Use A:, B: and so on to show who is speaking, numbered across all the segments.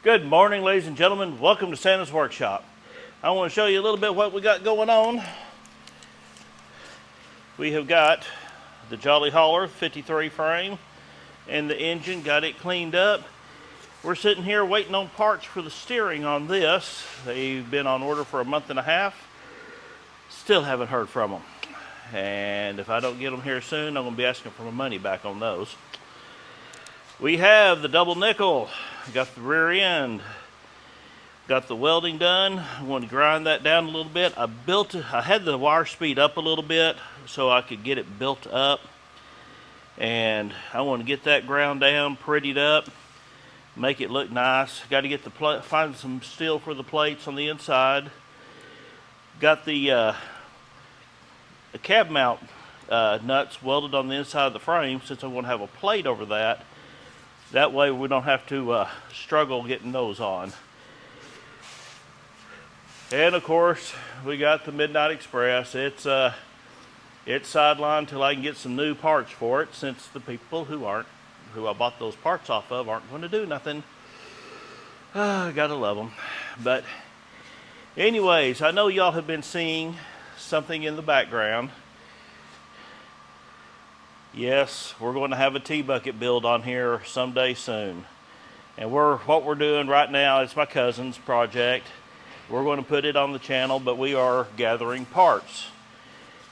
A: Good morning, ladies and gentlemen. Welcome to Santa's Workshop. I want to show you a little bit what we got going on. We have got the Jolly Hauler 53 frame and the engine, got it cleaned up. We're sitting here waiting on parts for the steering on this. They've been on order for a month and a half. Still haven't heard from them. And if I don't get them here soon, I'm going to be asking for my money back on those. We have the double nickel. Got the rear end. Got the welding done. I want to grind that down a little bit. I had the wire speed up a little bit so I could get it built up. And I want to get that ground down, prettied up, make it look nice. Got to get find some steel for the plates on the inside. Got the cab mount nuts welded on the inside of the frame since I want to have a plate over that. That way we don't have to struggle getting those on. And of course, we got the Midnight Express. It's sidelined till I can get some new parts for it, since the people who I bought those parts off of aren't going to do nothing. Gotta love them. But anyways, I know y'all have been seeing something in the background. Yes, we're going to have a T-bucket build on here someday soon. And what we're doing right now, it's my cousin's project. We're going to put it on the channel, but we are gathering parts.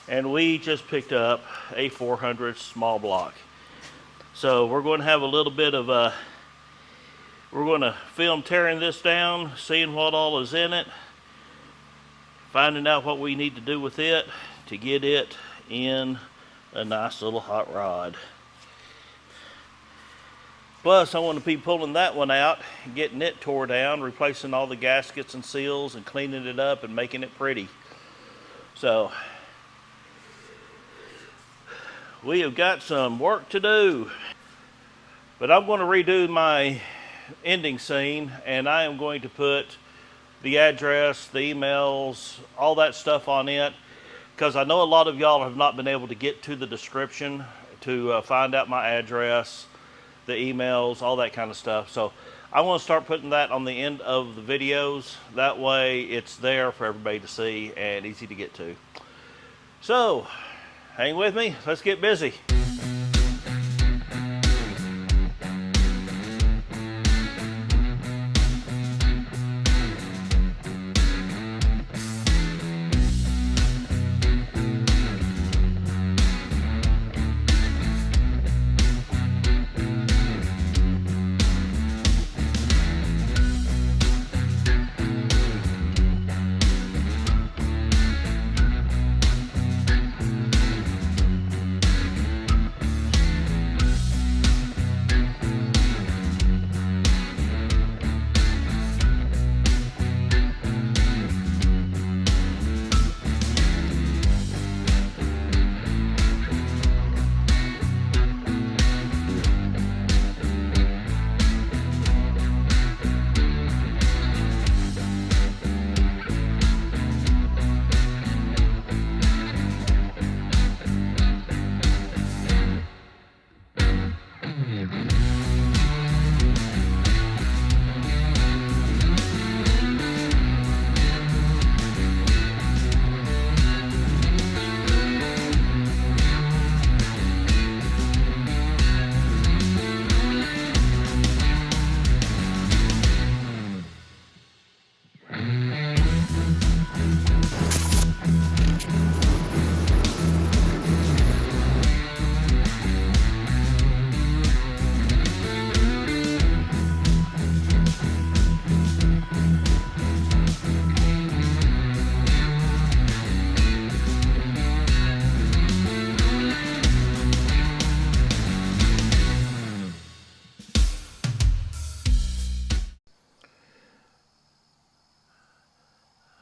A: And we just picked up a 400 small block. So we're going to have a little bit of we're going to film tearing this down, seeing what all is in it, finding out what we need to do with it to get it in a nice little hot rod. Plus, I want to be pulling that one out, getting it tore down, replacing all the gaskets and seals and cleaning it up and making it pretty. So, we have got some work to do. But I'm going to redo my ending scene, and I am going to put the address, the emails, all that stuff on it, because I know a lot of y'all have not been able to get to the description to find out my address, the emails, all that kind of stuff. So I want to start putting that on the end of the videos. That way it's there for everybody to see and easy to get to. So hang with me, let's get busy.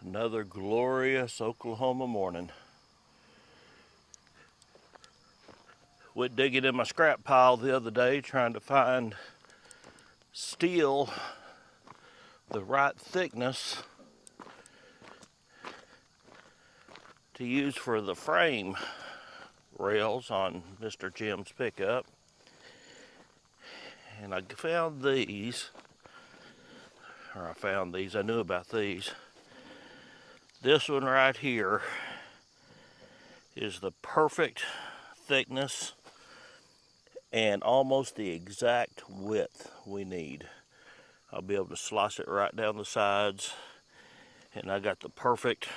A: Another glorious Oklahoma morning. Went digging in my scrap pile the other day trying to find steel the right thickness to use for the frame rails on Mr. Jim's pickup. And I found these. or I found these, I knew about these. This one right here is the perfect thickness and almost the exact width we need. I'll be able to slice it right down the sides, and I got the perfect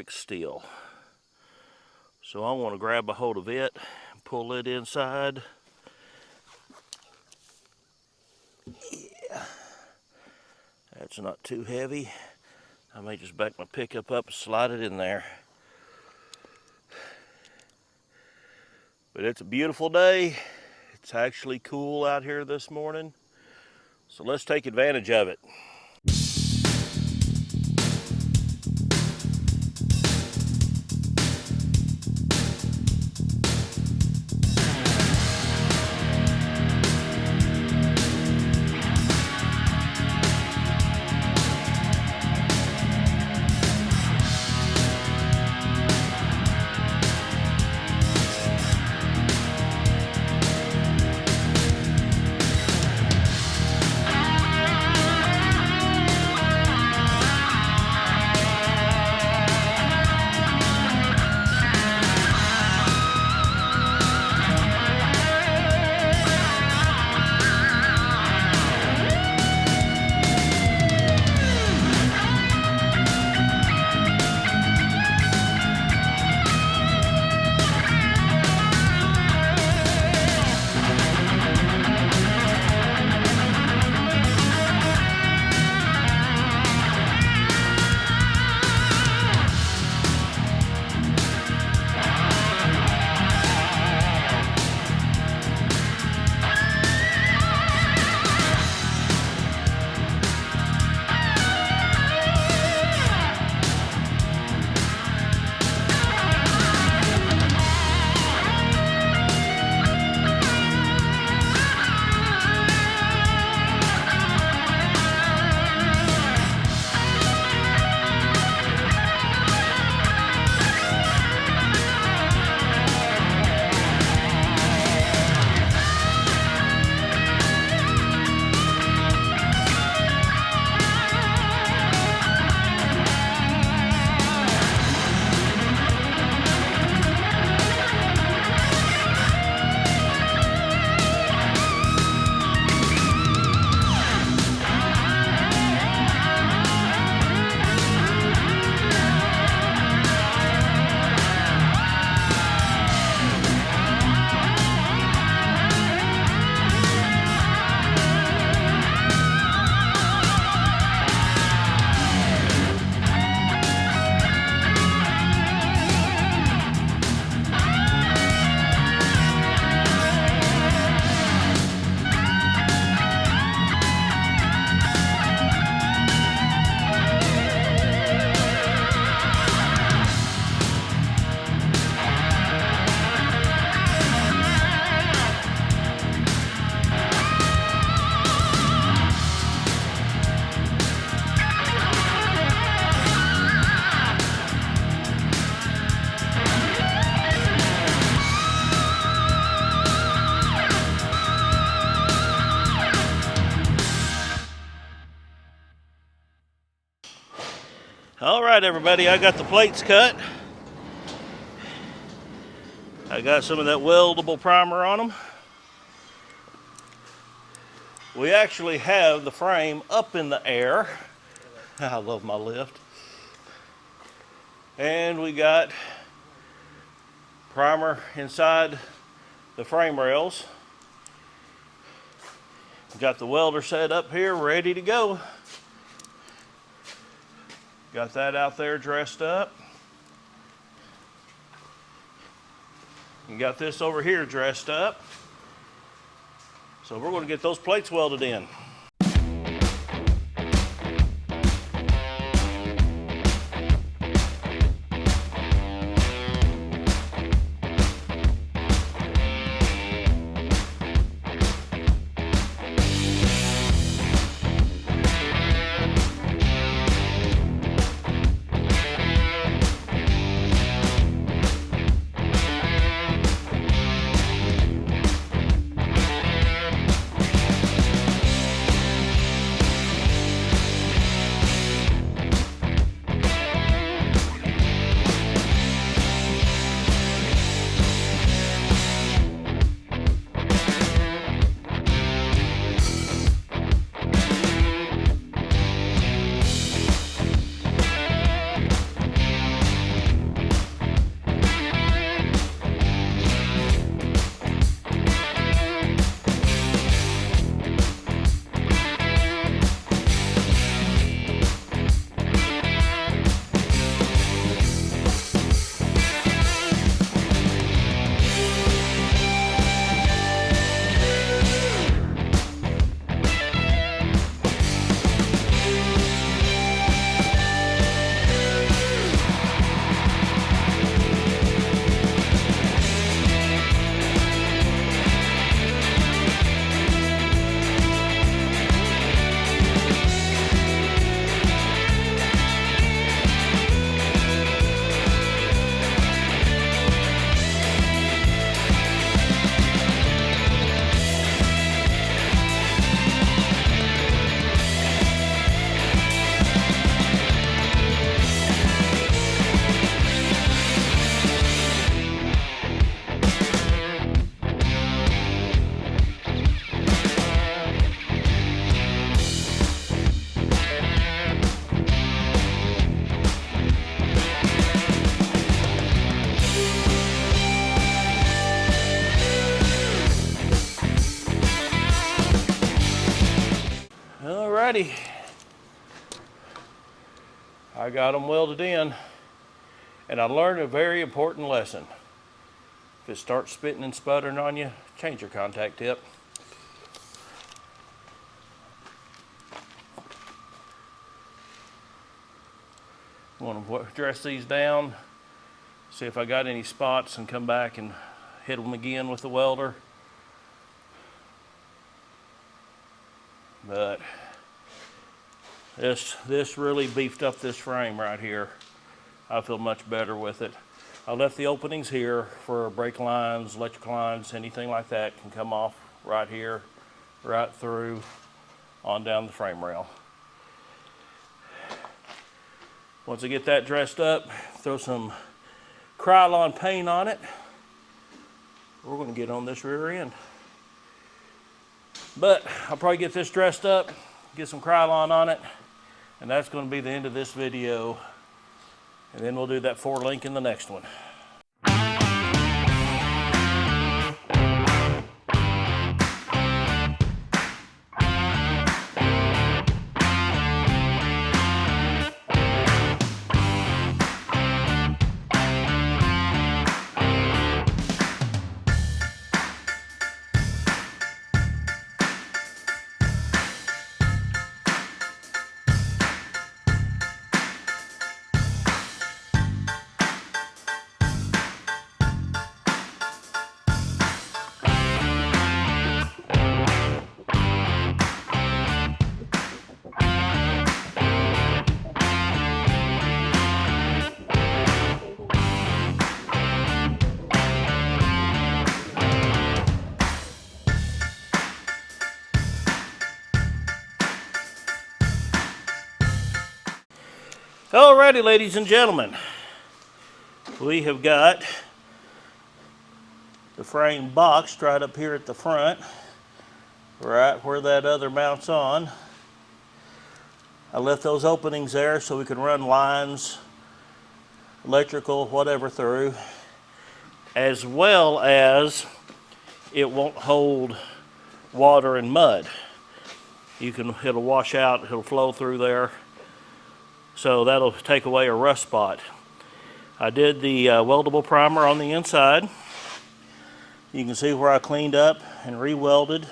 A: steel. So I want to grab a hold of it, pull it inside. Yeah, that's not too heavy. I may just back my pickup up and slide it in there. But it's a beautiful day. It's actually cool out here this morning. So let's take advantage of it. All right, everybody, I got the plates cut. I got some of that weldable primer on them. We actually have the frame up in the air. I love my lift. And we got primer inside the frame rails. Got the welder set up here, ready to go. Got that out there dressed up. And got this over here dressed up. So we're going to get those plates welded in. Alrighty. I got them welded in, and I learned a very important lesson. If it starts spitting and sputtering on you, change your contact tip. I'm going to dress these down, see if I got any spots, and come back and hit them again with the welder. But this really beefed up this frame right here. I feel much better with it. I left the openings here for brake lines, electric lines, anything like that can come off right here, right through, on down the frame rail. Once I get that dressed up, throw some Krylon paint on it. We're going to get on this rear end. But I'll probably get this dressed up, get some Krylon on it, and that's going to be the end of this video. And then we'll do that 4-link in the next one. Alrighty, ladies and gentlemen, we have got the frame boxed right up here at the front, right where that other mounts on. I left those openings there so we can run lines, electrical, whatever through, as well as it won't hold water and mud. It'll wash out, it'll flow through there. So that'll take away a rust spot. I did the weldable primer on the inside. You can see where I cleaned up and re-welded.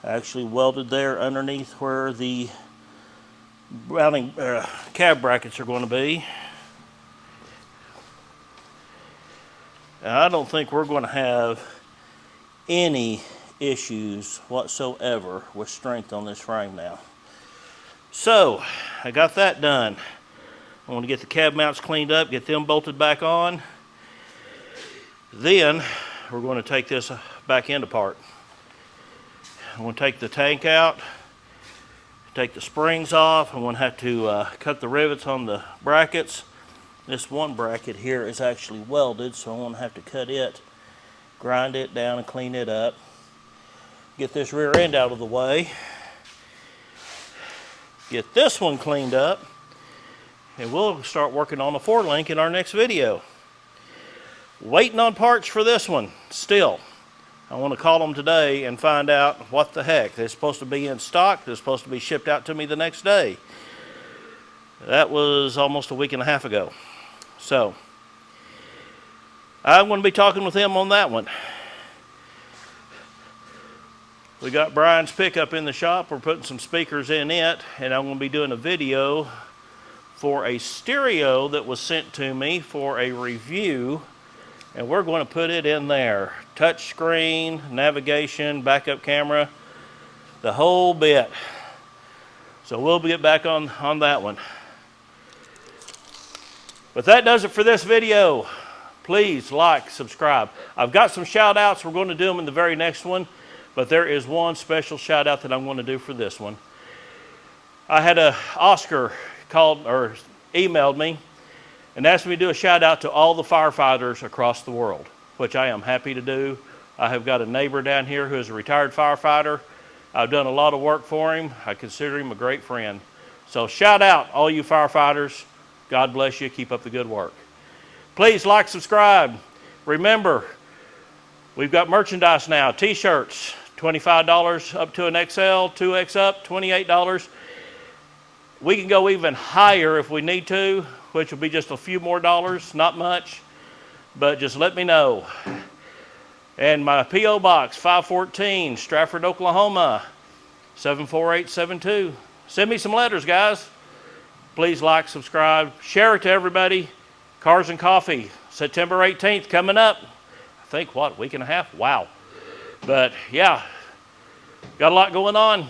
A: I actually welded there underneath where the mounting cab brackets are going to be. And I don't think we're going to have any issues whatsoever with strength on this frame now. So, I got that done. I want to get the cab mounts cleaned up, get them bolted back on. Then, we're going to take this back end apart. I'm going to take the tank out, take the springs off. I'm going to have to cut the rivets on the brackets. This one bracket here is actually welded, so I'm going to have to cut it, grind it down and clean it up. Get this rear end out of the way. Get this one cleaned up, and we'll start working on the 4-link in our next video. Waiting on parts for this one still. I want to call them today and find out what the heck. They're supposed to be in stock. They're supposed to be shipped out to me the next day. That was almost a week and a half ago. So, I'm going to be talking with them on that one. We got Brian's pickup in the shop. We're putting some speakers in it, and I'm going to be doing a video for a stereo that was sent to me for a review, and we're going to put it in there. Touch screen, navigation, backup camera, the whole bit. So we'll get back on that one. But that does it for this video. Please like, subscribe. I've got some shout outs. We're going to do them in the very next one. But there is one special shout out that I'm going to do for this one. I had Oscar called or emailed me and asked me to do a shout out to all the firefighters across the world, which I am happy to do. I have got a neighbor down here who is a retired firefighter. I've done a lot of work for him. I consider him a great friend. So shout out all you firefighters. God bless you. Keep up the good work. Please like, subscribe. Remember, we've got merchandise now. T-shirts, $25 up to an XL, 2X up, $28. We can go even higher if we need to, which will be just a few more dollars, not much, but just let me know. And my P.O. Box, 514, Stratford, Oklahoma, 74872. Send me some letters, guys. Please like, subscribe, share it to everybody. Cars and Coffee, September 18th, coming up. I think, what, week and a half? Wow. But, yeah, got a lot going on.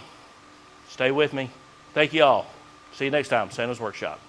A: Stay with me. Thank you all. See you next time, Santa's Workshop.